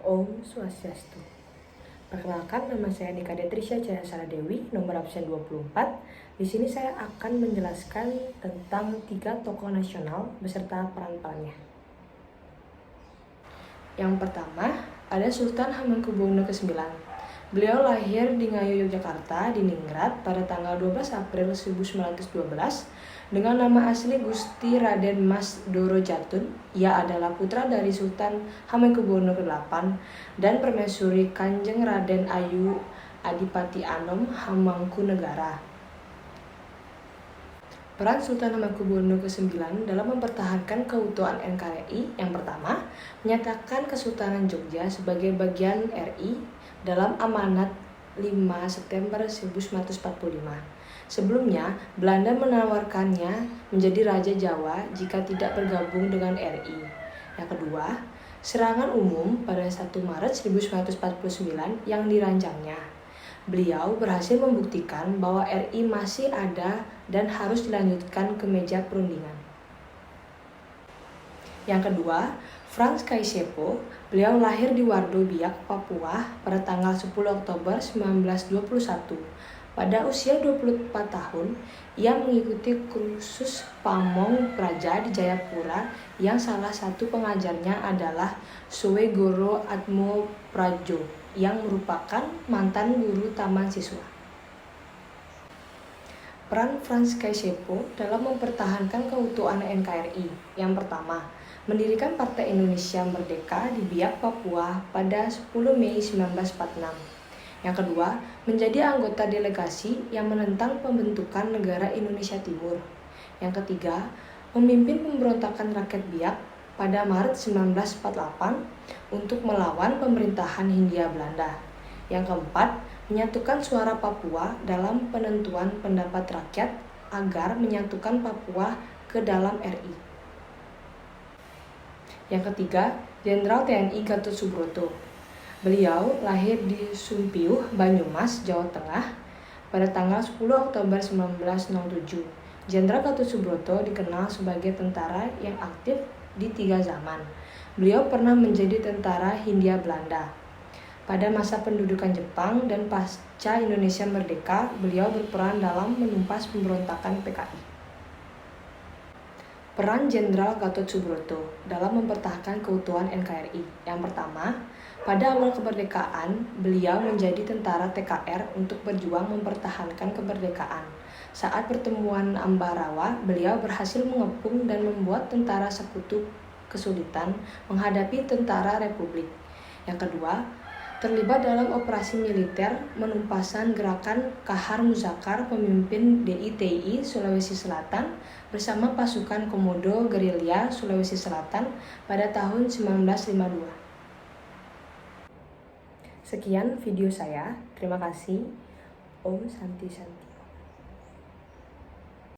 Om Swastiastu. Perkenalkan, nama saya Nikade Trisha Cahayasara Dewi, nomor absen 24. Di sini saya akan menjelaskan tentang 3 tokoh nasional beserta peran-perannya. Yang pertama, ada Sultan Hamengkubuwono ke-9. Beliau lahir di Ngayu, Yogyakarta, di Ningrat pada tanggal 12 April 1912 dengan nama asli Gusti Raden Mas Doro Jatun. Ia adalah putra dari Sultan Hamengkubuwono ke-8 dan Permaisuri Kanjeng Raden Ayu Adipati Anom Hamengkunegara. Peran Sultan Hamengkubuwono ke-9 dalam mempertahankan keutuhan NKRI yang pertama, menyatakan Kesultanan Jogja sebagai bagian RI dalam Amanat 5 September 1945. Sebelumnya, Belanda menawarkannya menjadi Raja Jawa jika tidak bergabung dengan RI. Yang kedua, serangan umum pada 1 Maret 1949 yang dirancangnya. Beliau berhasil membuktikan bahwa RI masih ada dan harus dilanjutkan ke meja perundingan. Yang kedua, Frans Kaisiepo. Beliau lahir di Wardo Biak, Papua pada tanggal 10 Oktober 1921. Pada usia 24 tahun, ia mengikuti kursus Pamong Praja di Jayapura yang salah satu pengajarnya adalah Soe Goro Atmo Prajo yang merupakan mantan guru taman siswa. Peran Frans Kaisiepo dalam mempertahankan keutuhan NKRI. Yang pertama, mendirikan Partai Indonesia Merdeka di Biak, Papua pada 10 Mei 1946. Yang kedua, menjadi anggota delegasi yang menentang pembentukan negara Indonesia Timur. Yang ketiga, memimpin pemberontakan rakyat Biak pada Maret 1948 untuk melawan pemerintahan Hindia Belanda. Yang keempat, menyatukan suara Papua dalam penentuan pendapat rakyat agar menyatukan Papua ke dalam RI. Yang ketiga, Jenderal TNI Gatot Subroto. Beliau lahir di Sumpiuh, Banyumas, Jawa Tengah pada tanggal 10 Oktober 1907. Jenderal Gatot Subroto dikenal sebagai tentara yang aktif di 3 zaman. Beliau pernah menjadi tentara Hindia Belanda. Pada masa pendudukan Jepang dan pasca Indonesia Merdeka, beliau berperan dalam menumpas pemberontakan PKI. Peran Jenderal Gatot Subroto dalam mempertahankan keutuhan NKRI. Yang pertama, pada awal kemerdekaan, beliau menjadi tentara TKR untuk berjuang mempertahankan kemerdekaan. Saat pertemuan Ambarawa, beliau berhasil mengepung dan membuat tentara sekutu kesulitan menghadapi tentara Republik. Yang kedua, terlibat dalam operasi militer menumpasan gerakan Kahar Muzakar pemimpin DITI Sulawesi Selatan bersama pasukan Komodo Gerilya Sulawesi Selatan pada tahun 1952. Sekian video saya, terima kasih. Om Santi Santi.